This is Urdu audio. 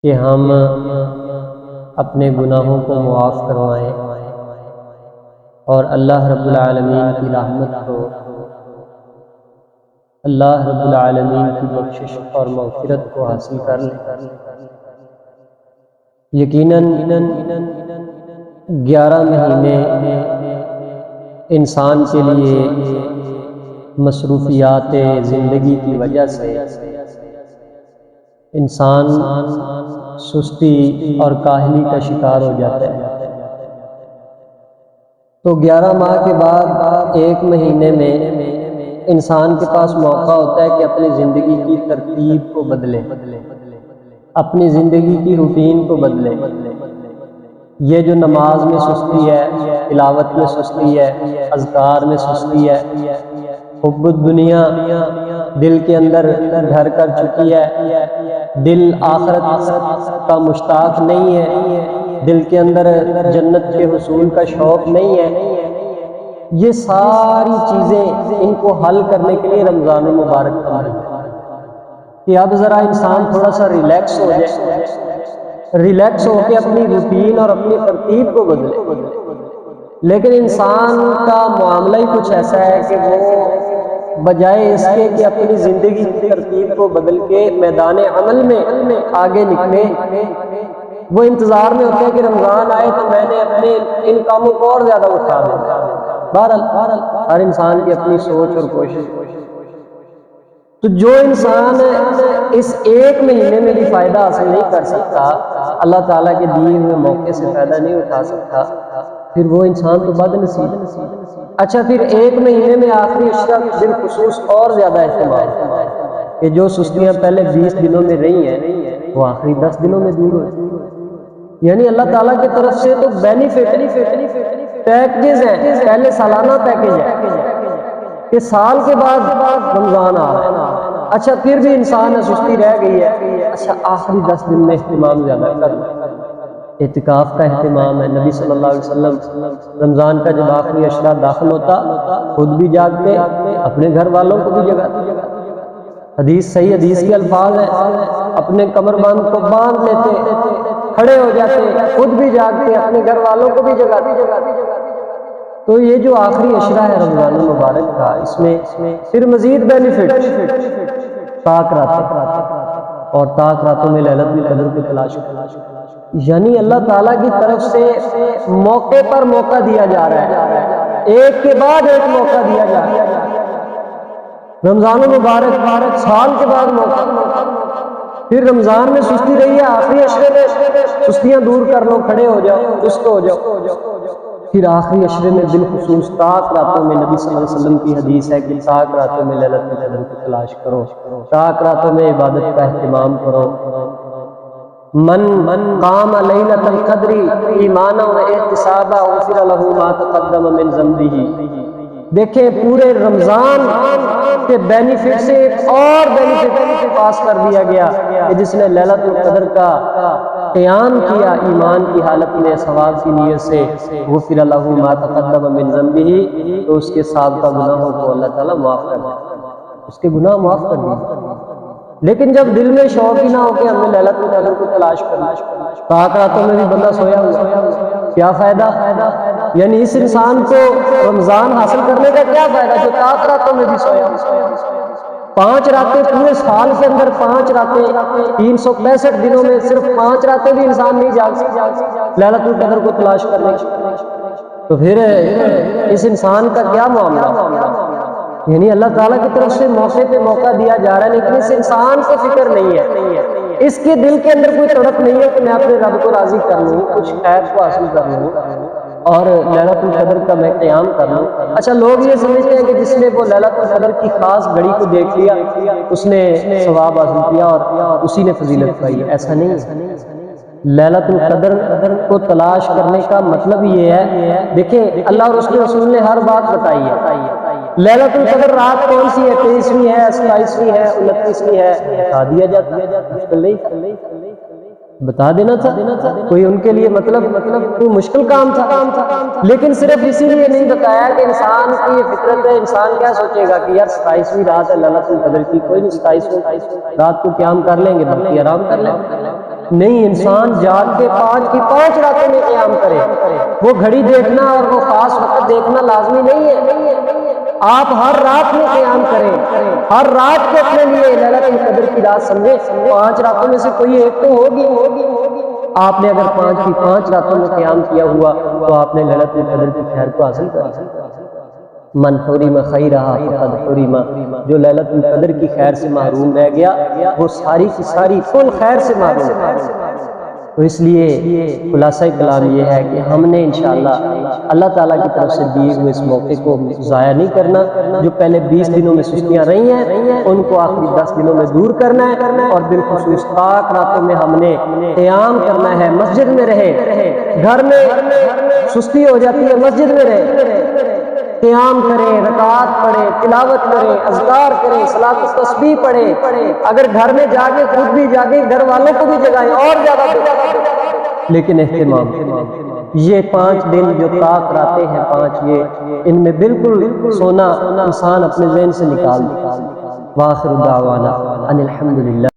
کہ ہم اپنے گناہوں کو معاف کروائیں اور اللہ رب العالمین کی رحمت کو، اللہ رب العالمین کی بخشش اور مغفرت کو حاصل کر لیں۔ یقیناً 11 مہینے انسان کے لیے مصروفیات زندگی کی وجہ سے انسان سستی اور کاہلی کا شکار ہو جاتا ہے۔ تو 11 ماہ کے بعد 1 مہینے میں انسان کے پاس موقع ہوتا ہے کہ اپنی زندگی کی ترتیب کو بدلے، اپنی زندگی کی روٹین کو بدلے۔ یہ جو نماز میں سستی ہے، تلاوت میں سستی ہے، اذکار میں سستی ہے، حب الدنیا دل کے اندر گھر کر چکی ہے، دل آخرت کا مشتاق نہیں ہے، دل کے اندر جنت کے حصول کا شوق نہیں ہے، یہ ساری چیزیں ان کو حل کرنے کے لیے رمضان المبارک کا مہینہ ہے کہ اب ذرا انسان تھوڑا سا ریلیکس ہو جائے، ریلیکس ہو کے اپنی روٹین اور اپنی ترتیب کو بدلے۔ لیکن انسان کا معاملہ ہی کچھ ایسا ہے کہ وہ بجائے اس کے کہ اپنی زندگی کی ترتیب کو بدل کے میدان عمل میں آگے نکلے، وہ انتظار میں ہوتے ہیں کہ رمضان آئے تو میں نے اپنے ان کاموں کو اور زیادہ اٹھا دیا۔ بہرحال ہر انسان کی اپنی سوچ اور کوشش۔ تو جو انسان اس 1 مہینے میں بھی فائدہ حاصل نہیں کر سکتا، اللہ تعالیٰ کے دیے ہوئے موقع سے فائدہ نہیں اٹھا سکتا، پھر وہ انسان تو بد نصیب۔ اچھا، پھر 1 مہینے میں آخری عشرہ بالخصوص اور زیادہ اہتمام کہ جو سستیاں پہلے 20 دنوں میں رہی ہیں وہ آخری 10 دنوں میں دور ہو۔ یعنی اللہ تعالیٰ کی طرف سے تو بینیفٹ پیکیجز ہیں، پہلے سالانہ پیکیج ہے کہ سال کے بعد رمضان آ رہا ہے، اچھا پھر بھی انسان ہے سستی رہ گئی ہے، اچھا آخری 10 دن میں اہتمام زیادہ کرنا، اعتکاف کا اہتمام ہے۔ نبی صلی اللہ علیہ وسلم رمضان کا جب آخری عشرہ داخل ہوتا خود بھی جاگتے، اپنے گھر والوں کو بھی جگاتے۔ حدیث صحیح حدیث کے الفاظ ہیں، اپنے کمر بند کو باندھ لیتے، کھڑے ہو جاتے، خود بھی جاگتے، اپنے گھر والوں کو بھی جگاتے۔ تو یہ جو آخری عشرہ ہے رمضان المبارک کا، اس میں پھر مزید بینیفٹ طاق راتیں، اور طاق راتوں میں لیلۃ القدر کی تلاش کرنا، یعنی اللہ تعالیٰ کی طرف سے موقع پر موقع دیا جا رہا ہے، ایک کے بعد ایک موقع دیا جا رہا ہے۔ رمضان المبارک سال کے بعد موقع، پھر رمضان میں سستی رہی ہے، آخری عشرے میں سستیاں دور کر لو، کھڑے ہو جاؤ، سست ہو جاؤ۔ پھر آخری عشرے میں بالخصوص طاق راتوں میں نبی صلی اللہ علیہ وسلم کی حدیث ہے کہ طاق راتوں میں لیلۃ القدر کی تلاش کرو، طاق راتوں میں عبادت کا اہتمام کرو۔ من قام لیلۃ القدر ایمانا واحتسابا غفر له ما تقدم من ذنبه۔ دیکھیں پورے رمضان کے بینیفٹ سے ایک اور بینیفٹ پاس کر دیا گیا کہ جس نے لیلۃ القدر کا قیام کیا ایمان کی حالت میں ثواب کی نیت سے، غفر له ما تقدم من ذنبه، تو اس کے سابقہ گناہوں کو اللہ تعالیٰ معاف کر دیا، اس کے گناہ معاف کر دیے۔ لیکن جب دل میں شوق ہی نہ ہو کہ ہمیں لیلۃ القدر کو تلاش کرنا، طاق راتوں میں بھی بندہ سویا ہوا، کیا فائدہ؟ یعنی اس انسان کو رمضان حاصل کرنے کا کیا فائدہ جو طاق راتوں میں بھی سویا ہوا؟ 5 راتیں پورے سال کے اندر، 5 راتیں 365 دنوں میں صرف 5 راتیں بھی انسان نہیں جاگ سکتا لیلۃ القدر کو تلاش کرنے کی، تو پھر اس انسان کا کیا معاملہ؟ یعنی اللہ تعالیٰ کی طرف سے موقع پہ موقع دیا جا رہا ہے، لیکن اس انسان کو فکر نہیں ہے، اس کے دل کے اندر کوئی تڑپ نہیں ہے کہ میں اپنے رب کو راضی کر لوں، کچھ خیر کو حاصل کر لوں اور لیلۃ القدر کا میں قیام کر لوں۔ اچھا لوگ یہ سمجھتے ہیں کہ جس نے وہ لیلۃ القدر کی خاص گھڑی کو دیکھ لیا اس نے ثواب حاصل کیا اور اسی نے فضیلت پائی، ایسا نہیں ہے۔ لیلۃ القدر کو تلاش کرنے کا مطلب یہ ہے، دیکھیں اللہ اور اس کے رسول نے ہر بات بتائی ہے۔ لیلۃ القدر رات کون سی ہے؟ 23ویں ہے، 27ویں ہے، 29ویں ہے، بتا دیا جاتا ہے، بتا دینا تھا، کوئی ان کے لیے مطلب کوئی مشکل کام تھا؟ لیکن صرف اسی لیے نہیں بتایا کہ انسان کی یہ فطرت ہے، انسان کیا سوچے گا کہ یار 27ویں رات ہے لیلۃ القدر کی، کوئی نہیں 27ویں رات کو قیام کر لیں گے، باقی آرام کر لیں گے۔ نہیں، انسان جاگ کے 5 کی 5 راتوں میں قیام کرے۔ وہ گھڑی دیکھنا اور وہ خاص وقت دیکھنا لازمی نہیں ہے، آپ ہر رات میں قیام کریں، ہر رات کو اپنے لیے لیلۃ القدر کی رات سمجھیں۔ 5 راتوں میں سے کوئی ایک تو ہوگی۔ آپ نے اگر 5 کی 5 راتوں میں قیام کیا ہوا تو آپ نے لیلۃ القدر کی خیر کو حاصل کر۔ من حرم خیرہا فقد حرم، جو لیلۃ القدر کی خیر سے محروم رہ گیا وہ ساری کی ساری کل خیر سے محروم ہے۔ تو اس لیے خلاصہ کلام یہ ہے کہ ہم نے انشاءاللہ اللہ تعالیٰ کی طرف سے دیے ہوئے اس موقع کو ضائع نہیں کرنا۔ جو پہلے 20 دنوں میں سستیاں رہی ہیں ان کو آخری 10 دنوں میں دور کرنا ہے، اور بالخصوص پاک راتوں میں ہم نے قیام کرنا ہے۔ مسجد میں رہے، گھر میں سستی ہو جاتی ہے، مسجد میں رہے، قیام کریں، رکعات پڑھیں، تلاوت کریں، اذکار کریں، صلاۃ التسبیح پڑھیں، اگر گھر میں جاگے خود بھی جاگیں، گھر والوں کو بھی جگائیں، اور زیادہ لیکن اہتمام یہ 5 دن جو طاق راتیں ہیں 5، یہ ان میں بالکل سونا انسان اپنے ذہن سے نکال دے۔ وآخر دعوانا ان الحمدللہ